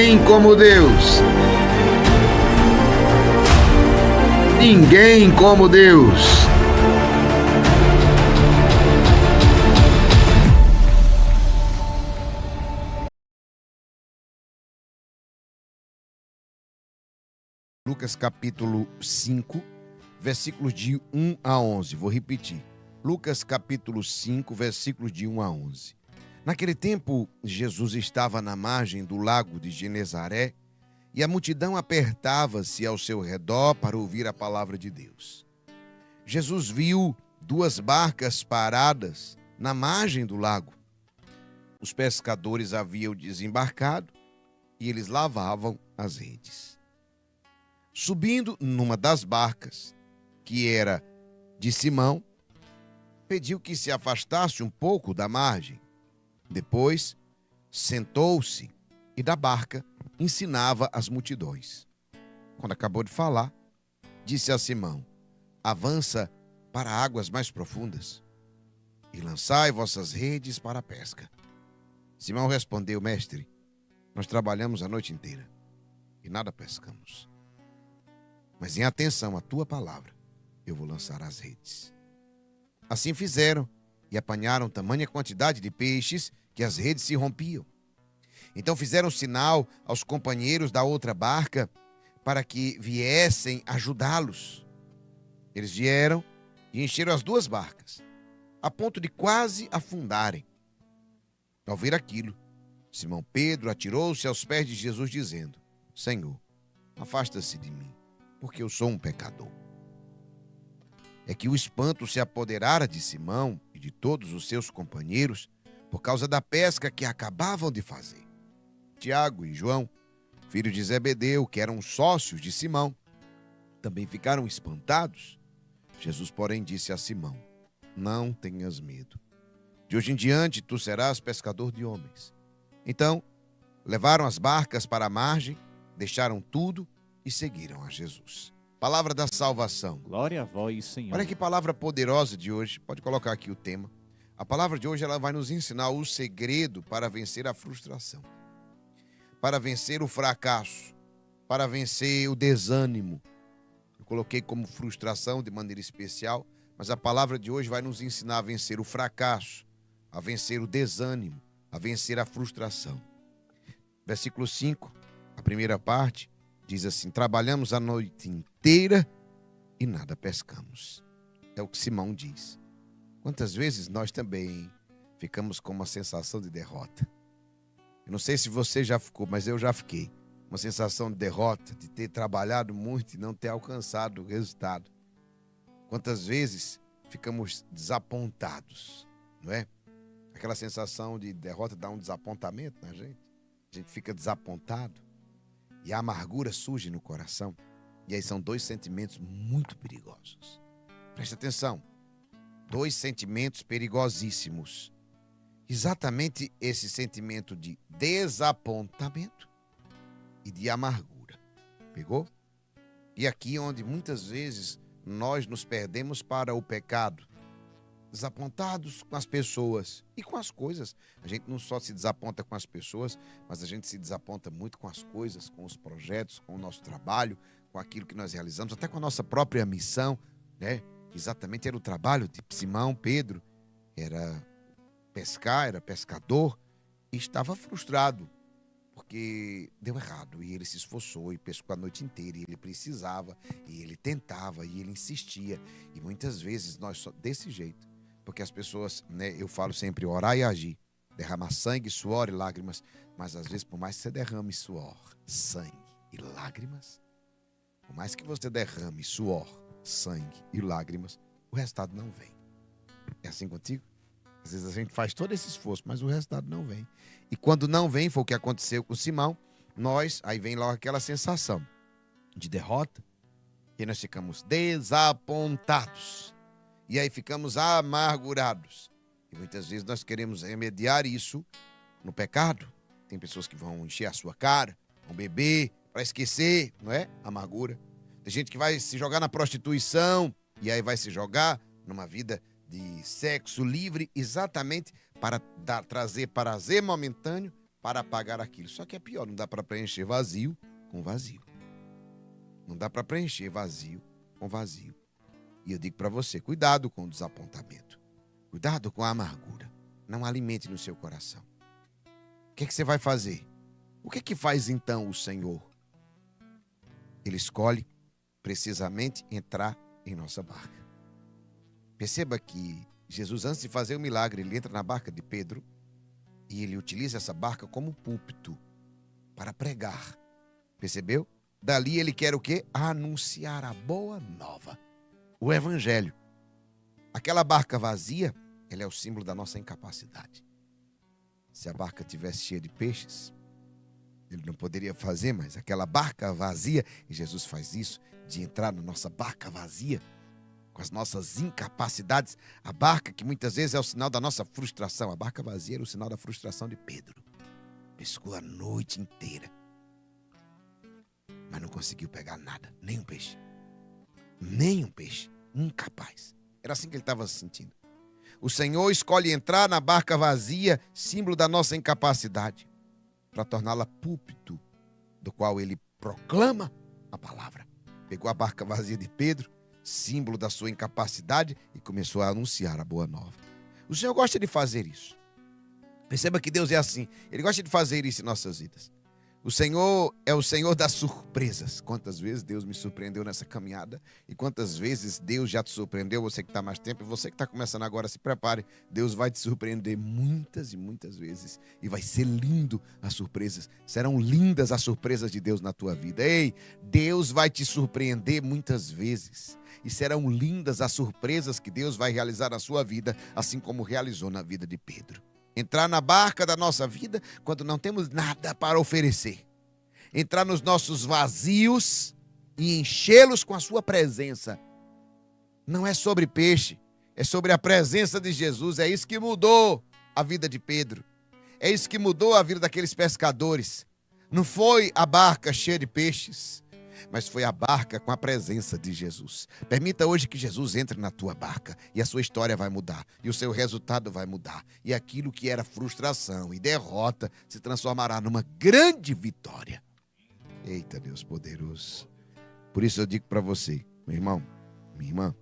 Ninguém como Deus. Ninguém como Deus. Lucas capítulo 5, versículos de 1 a 11. Vou repetir. Lucas capítulo 5, versículos de 1 a 11. Naquele tempo, Jesus estava na margem do lago de Genezaré e a multidão apertava-se ao seu redor para ouvir a palavra de Deus. Jesus viu 2 barcas paradas na margem do lago. Os pescadores haviam desembarcado e eles lavavam as redes. Subindo numa das barcas, que era de Simão, pediu que se afastasse um pouco da margem. Depois, sentou-se e da barca ensinava as multidões. Quando acabou de falar, disse a Simão: avança para águas mais profundas e lançai vossas redes para a pesca. Simão respondeu: mestre, nós trabalhamos a noite inteira e nada pescamos. Mas em atenção à tua palavra, eu vou lançar as redes. Assim fizeram e apanharam tamanha quantidade de peixes que as redes se rompiam. Então fizeram sinal aos companheiros da outra barca para que viessem ajudá-los. Eles vieram e encheram as 2 barcas, a ponto de quase afundarem. Ao ver aquilo, Simão Pedro atirou-se aos pés de Jesus, dizendo: Senhor, afasta-se de mim, porque eu sou um pecador. É que o espanto se apoderara de Simão e de todos os seus companheiros por causa da pesca que acabavam de fazer. Tiago e João, filhos de Zebedeu, que eram sócios de Simão, também ficaram espantados. Jesus, porém, disse a Simão: não tenhas medo. De hoje em diante tu serás pescador de homens. Então, levaram as barcas para a margem, deixaram tudo e seguiram a Jesus. Palavra da salvação. Glória a vós, Senhor. Olha que palavra poderosa de hoje. Pode colocar aqui o tema. A palavra de hoje ela vai nos ensinar o segredo para vencer a frustração, para vencer o fracasso, para vencer o desânimo. Eu coloquei como frustração de maneira especial, mas a palavra de hoje vai nos ensinar a vencer o fracasso, a vencer o desânimo, a vencer a frustração. Versículo 5, a primeira parte, diz assim: trabalhamos a noite inteira e nada pescamos. É o que Simão diz. Quantas vezes nós também ficamos com uma sensação de derrota? Eu não sei se você já ficou, mas eu já fiquei. Uma sensação de derrota, de ter trabalhado muito e não ter alcançado o resultado. Quantas vezes ficamos desapontados, não é? Aquela sensação de derrota dá um desapontamento na gente. A gente fica desapontado. E a amargura surge no coração. E aí são 2 sentimentos muito perigosos. Preste atenção. 2 sentimentos perigosíssimos. Exatamente esse sentimento de desapontamento e de amargura. Pegou? E aqui onde muitas vezes nós nos perdemos para o pecado. Desapontados com as pessoas e com as coisas. A gente não só se desaponta com as pessoas, mas a gente se desaponta muito com as coisas, com os projetos, com o nosso trabalho, com aquilo que nós realizamos, até com a nossa própria missão, né? Exatamente era o trabalho de Simão Pedro, era pescar, era pescador e estava frustrado porque deu errado e ele se esforçou e pescou a noite inteira e ele precisava e ele tentava e ele insistia e muitas vezes nós só desse jeito. Porque as pessoas, né, eu falo sempre orar e agir, derramar sangue, suor e lágrimas, mas às vezes por mais que você derrame suor, sangue e lágrimas, por mais que você derrame suor, sangue e lágrimas, o resultado não vem. É assim contigo? Às vezes a gente faz todo esse esforço, mas o resultado não vem. E quando não vem, foi o que aconteceu com Simão, aí vem logo aquela sensação de derrota, e nós ficamos desapontados. E aí ficamos amargurados. E muitas vezes nós queremos remediar isso no pecado. Tem pessoas que vão encher a sua cara, vão beber para esquecer, não é? A amargura. Tem gente que vai se jogar na prostituição e aí vai se jogar numa vida de sexo livre exatamente para trazer prazer momentâneo, para apagar aquilo. Só que é pior, não dá para preencher vazio com vazio. Não dá para preencher vazio com vazio. E eu digo para você, cuidado com o desapontamento. Cuidado com a amargura. Não alimente no seu coração. O que você vai fazer? O que faz então o Senhor? Ele escolhe precisamente entrar em nossa barca. Perceba que Jesus, antes de fazer o milagre, ele entra na barca de Pedro e ele utiliza essa barca como púlpito para pregar. Percebeu? Dali ele quer o quê? Anunciar a boa nova, o evangelho. Aquela barca vazia, ela é o símbolo da nossa incapacidade. Se a barca tivesse cheia de peixes, ele não poderia fazer, mas aquela barca vazia, e Jesus faz isso, de entrar na nossa barca vazia, com as nossas incapacidades, a barca que muitas vezes é o sinal da nossa frustração. A barca vazia era o sinal da frustração de Pedro. Pescou a noite inteira, mas não conseguiu pegar nada, nem um peixe. Nem um peixe, incapaz. Era assim que ele estava se sentindo. O Senhor escolhe entrar na barca vazia, símbolo da nossa incapacidade, para torná-la púlpito, do qual ele proclama a palavra. Pegou a barca vazia de Pedro, símbolo da sua incapacidade, e começou a anunciar a boa nova. O Senhor gosta de fazer isso. Perceba que Deus é assim. Ele gosta de fazer isso em nossas vidas. O Senhor é o Senhor das surpresas. Quantas vezes Deus me surpreendeu nessa caminhada e quantas vezes Deus já te surpreendeu, você que está mais tempo e você que está começando agora, se prepare. Deus vai te surpreender muitas e muitas vezes e vai ser lindo as surpresas. Serão lindas as surpresas de Deus na tua vida. Ei, Deus vai te surpreender muitas vezes e serão lindas as surpresas que Deus vai realizar na sua vida, assim como realizou na vida de Pedro. Entrar na barca da nossa vida quando não temos nada para oferecer. Entrar nos nossos vazios e enchê-los com a sua presença. Não é sobre peixe, é sobre a presença de Jesus. É isso que mudou a vida de Pedro. É isso que mudou a vida daqueles pescadores. Não foi a barca cheia de peixes, mas foi a barca com a presença de Jesus. Permita hoje que Jesus entre na tua barca e a sua história vai mudar, e o seu resultado vai mudar, e aquilo que era frustração e derrota se transformará numa grande vitória. Eita, Deus poderoso. Por isso eu digo para você, meu irmão, minha irmã,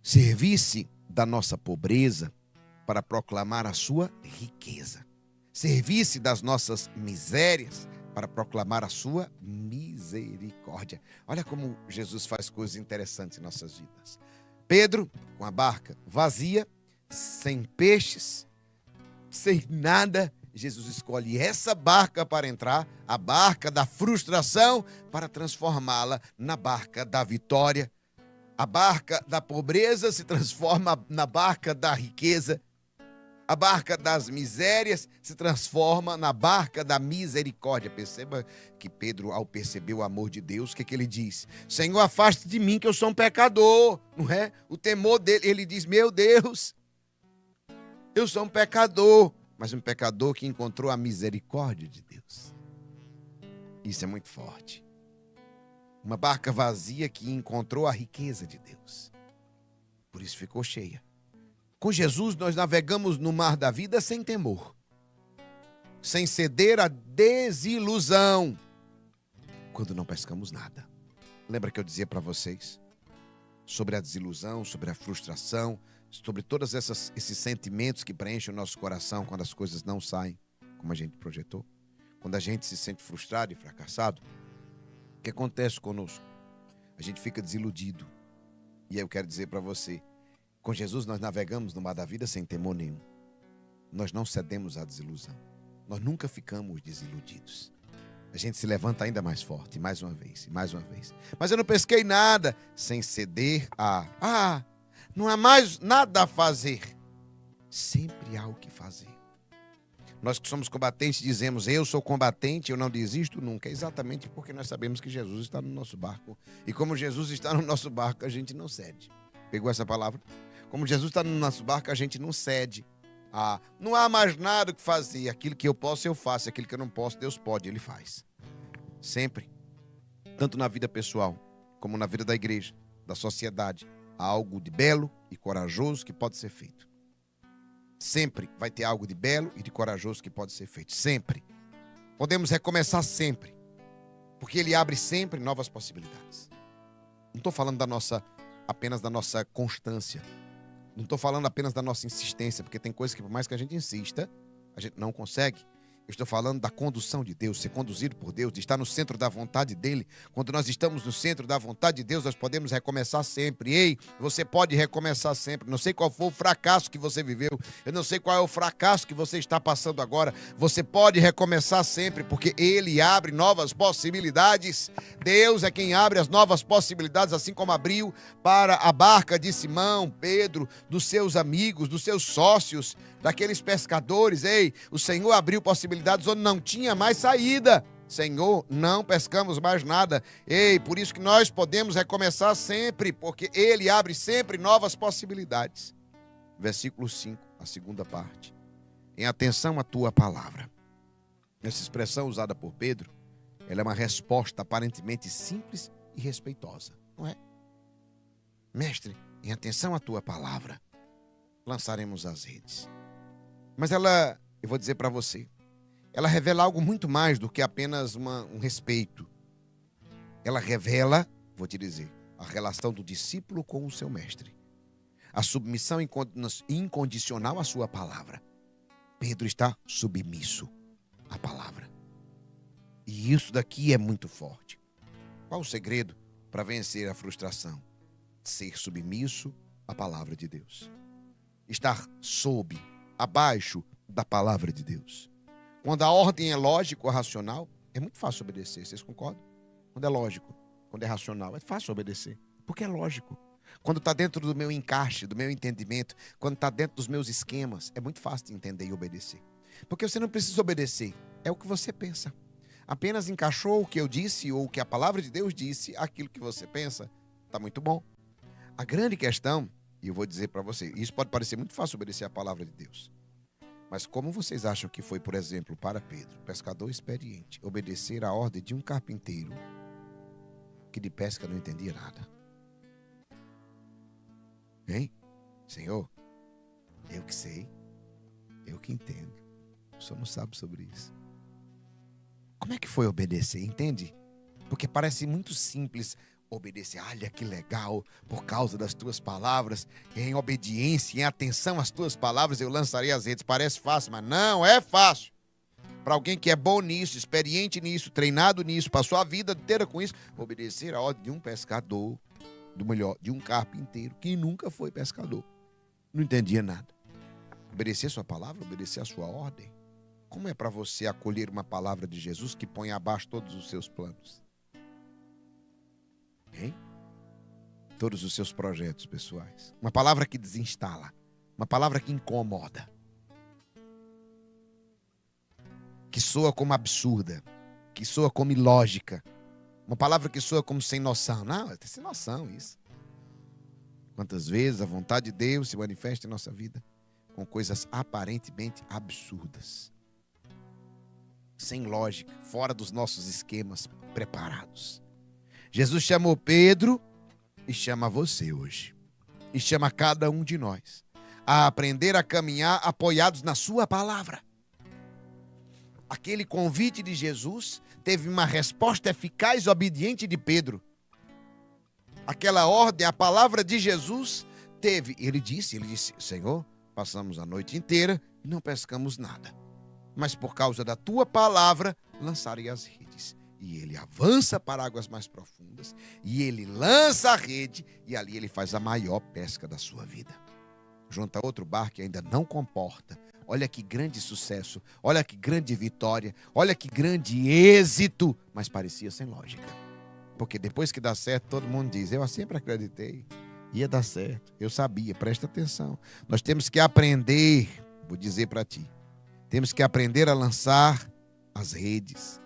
servir-se da nossa pobreza para proclamar a sua riqueza. Servir-se das nossas misérias para proclamar a sua misericórdia. Olha como Jesus faz coisas interessantes em nossas vidas. Pedro, com a barca vazia, sem peixes, sem nada, Jesus escolhe essa barca para entrar, a barca da frustração, para transformá-la na barca da vitória. A barca da pobreza se transforma na barca da riqueza. A barca das misérias se transforma na barca da misericórdia. Perceba que Pedro, ao perceber o amor de Deus, o que ele diz? Senhor, afaste de mim que eu sou um pecador, não é? O temor dele, ele diz, meu Deus, eu sou um pecador, mas um pecador que encontrou a misericórdia de Deus. Isso é muito forte. Uma barca vazia que encontrou a riqueza de Deus. Por isso ficou cheia. Com Jesus, nós navegamos no mar da vida sem temor, sem ceder à desilusão, quando não pescamos nada. Lembra que eu dizia para vocês sobre a desilusão, sobre a frustração, sobre todos esses sentimentos que preenchem o nosso coração quando as coisas não saem como a gente projetou? Quando a gente se sente frustrado e fracassado, o que acontece conosco? A gente fica desiludido. E aí eu quero dizer para você, com Jesus nós navegamos no mar da vida sem temor nenhum. Nós não cedemos à desilusão. Nós nunca ficamos desiludidos. A gente se levanta ainda mais forte, mais uma vez, e mais uma vez. Mas eu não pesquei nada, sem ceder a... não há mais nada a fazer. Sempre há o que fazer. Nós que somos combatentes dizemos, eu sou combatente, eu não desisto nunca. É exatamente porque nós sabemos que Jesus está no nosso barco. E como Jesus está no nosso barco, a gente não cede. Pegou essa palavra? Como Jesus está no nosso barco, a gente não cede. Não há mais nada o que fazer. Aquilo que eu posso, eu faço. Aquilo que eu não posso, Deus pode, Ele faz. Sempre. Tanto na vida pessoal, como na vida da igreja, da sociedade. Há algo de belo e corajoso que pode ser feito. Sempre vai ter algo de belo e de corajoso que pode ser feito. Sempre. Podemos recomeçar sempre. Porque Ele abre sempre novas possibilidades. Não estou falando apenas da nossa constância. Não estou falando apenas da nossa insistência, porque tem coisas que por mais que a gente insista, a gente não consegue. Eu estou falando da condução de Deus, ser conduzido por Deus, de estar no centro da vontade dEle. Quando nós estamos no centro da vontade de Deus, nós podemos recomeçar sempre. Ei, você pode recomeçar sempre. Não sei qual foi o fracasso que você viveu. Eu não sei qual é o fracasso que você está passando agora. Você pode recomeçar sempre, porque Ele abre novas possibilidades. Deus é quem abre as novas possibilidades, assim como abriu para a barca de Simão, Pedro, dos seus amigos, dos seus sócios, daqueles pescadores. Ei, o Senhor abriu possibilidades onde não tinha mais saída. Senhor, não pescamos mais nada. Ei, por isso que nós podemos recomeçar sempre, porque Ele abre sempre novas possibilidades. Versículo 5, a segunda parte. Em atenção à tua palavra. Essa expressão usada por Pedro, ela é uma resposta aparentemente simples e respeitosa, não é? Mestre, em atenção à tua palavra, lançaremos as redes. Mas ela, eu vou dizer para você, ela revela algo muito mais do que apenas um respeito. Ela revela, vou te dizer, a relação do discípulo com o seu mestre. A submissão incondicional à sua palavra. Pedro está submisso à palavra. E isso daqui é muito forte. Qual o segredo para vencer a frustração? Ser submisso à palavra de Deus. Estar abaixo da palavra de Deus. Quando a ordem é lógica ou racional, é muito fácil obedecer, vocês concordam? Quando é lógico, quando é racional, é fácil obedecer, porque é lógico. Quando está dentro do meu encaixe, do meu entendimento, quando está dentro dos meus esquemas, é muito fácil de entender e obedecer. Porque você não precisa obedecer, é o que você pensa. Apenas encaixou o que eu disse ou o que a palavra de Deus disse, aquilo que você pensa, está muito bom. A grande questão, e eu vou dizer para você, isso pode parecer muito fácil obedecer a palavra de Deus. Mas como vocês acham que foi, por exemplo, para Pedro, pescador experiente, obedecer a ordem de um carpinteiro que de pesca não entendia nada? Hein? Senhor, eu que sei, eu que entendo. O senhor não sabe sobre isso. Como é que foi obedecer, entende? Porque parece muito simples obedecer. Olha que legal, por causa das tuas palavras, em obediência, em atenção às tuas palavras, eu lançarei as redes. Parece fácil, mas não é fácil. Para alguém que é bom nisso, experiente nisso, treinado nisso, passou a vida inteira com isso, obedecer a ordem de um pescador, de um carpinteiro que nunca foi pescador, não entendia nada. Obedecer sua palavra, obedecer a sua ordem. Como é para você acolher uma palavra de Jesus que põe abaixo todos os seus planos? Hein? Todos os seus projetos pessoais. Uma palavra que desinstala. Uma palavra que incomoda. Que soa como absurda. Que soa como ilógica. Uma palavra que soa como sem noção. Não, é sem noção isso. Quantas vezes a vontade de Deus se manifesta em nossa vida com coisas aparentemente absurdas. Sem lógica, fora dos nossos esquemas preparados. Jesus chamou Pedro e chama você hoje. E chama cada um de nós a aprender a caminhar apoiados na sua palavra. Aquele convite de Jesus teve uma resposta eficaz e obediente de Pedro. Aquela ordem, a palavra de Jesus teve. Ele disse, Senhor, passamos a noite inteira e não pescamos nada. Mas por causa da tua palavra, lançarei as redes. E ele avança para águas mais profundas. E ele lança a rede. E ali ele faz a maior pesca da sua vida. Junta outro barco que ainda não comporta. Olha que grande sucesso. Olha que grande vitória. Olha que grande êxito. Mas parecia sem lógica. Porque depois que dá certo, todo mundo diz, eu sempre acreditei. Ia dar certo. Eu sabia. Presta atenção. Nós temos que aprender. Vou dizer para ti. Temos que aprender a lançar as redes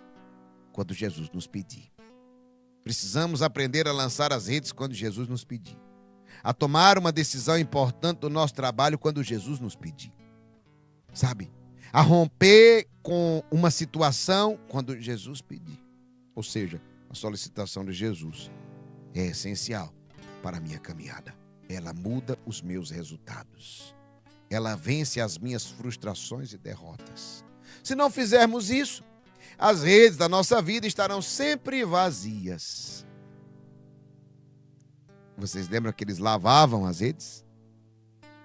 quando Jesus nos pedir. Precisamos aprender a lançar as redes quando Jesus nos pedir. A tomar uma decisão importante do nosso trabalho quando Jesus nos pedir. Sabe? A romper com uma situação quando Jesus pedir. Ou seja, a solicitação de Jesus é essencial para a minha caminhada. Ela muda os meus resultados. ela vence as minhas frustrações e derrotas. Se não fizermos isso, as redes da nossa vida estarão sempre vazias. Vocês lembram que eles lavavam as redes?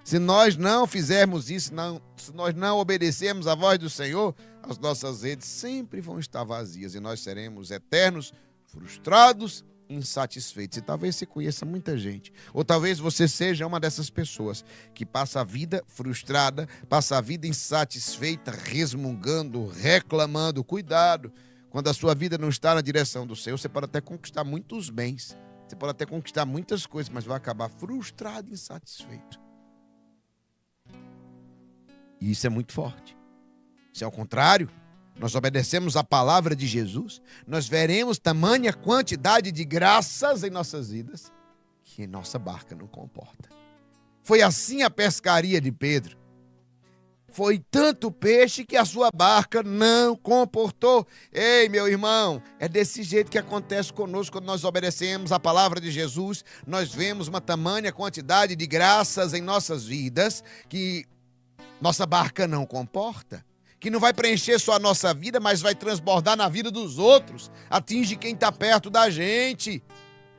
Se nós não fizermos isso, se nós não obedecermos à voz do Senhor, as nossas redes sempre vão estar vazias e nós seremos eternos, frustrados, insatisfeitos. E talvez você conheça muita gente, ou talvez você seja uma dessas pessoas que passa a vida frustrada, passa a vida insatisfeita, resmungando, reclamando. Cuidado, quando a sua vida não está na direção do Senhor, você pode até conquistar muitos bens, você pode até conquistar muitas coisas, mas vai acabar frustrado e insatisfeito. E isso é muito forte. Se ao contrário, nós obedecemos a palavra de Jesus, nós veremos tamanha quantidade de graças em nossas vidas que nossa barca não comporta. Foi assim a pescaria de Pedro. Foi tanto peixe que a sua barca não comportou. Ei, meu irmão, é desse jeito que acontece conosco quando nós obedecemos a palavra de Jesus. Nós vemos uma tamanha quantidade de graças em nossas vidas que nossa barca não comporta, que não vai preencher só a nossa vida, mas vai transbordar na vida dos outros, atinge quem está perto da gente,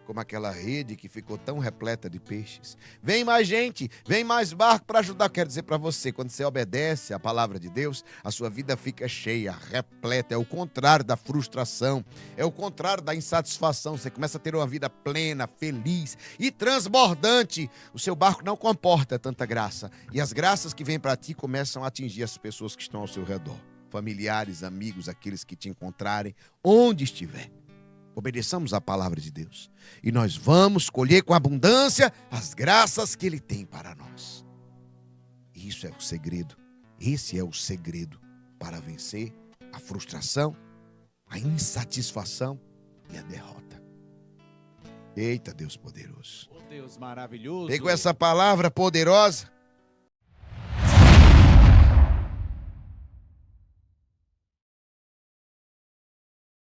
como aquela rede que ficou tão repleta de peixes. Vem mais gente, vem mais barco para ajudar. Quero dizer para você, quando você obedece a palavra de Deus, a sua vida fica cheia, repleta. É o contrário da frustração, é o contrário da insatisfação. Você começa a ter uma vida plena, feliz e transbordante. O seu barco não comporta tanta graça, e as graças que vêm para ti começam a atingir as pessoas que estão ao seu redor, familiares, amigos, aqueles que te encontrarem, onde estiver. Obedeçamos a palavra de Deus e nós vamos colher com abundância as graças que Ele tem para nós. Isso é o segredo. Esse é o segredo para vencer a frustração, a insatisfação e a derrota. Eita, Deus poderoso. Oh, Deus maravilhoso. Pegou essa palavra poderosa?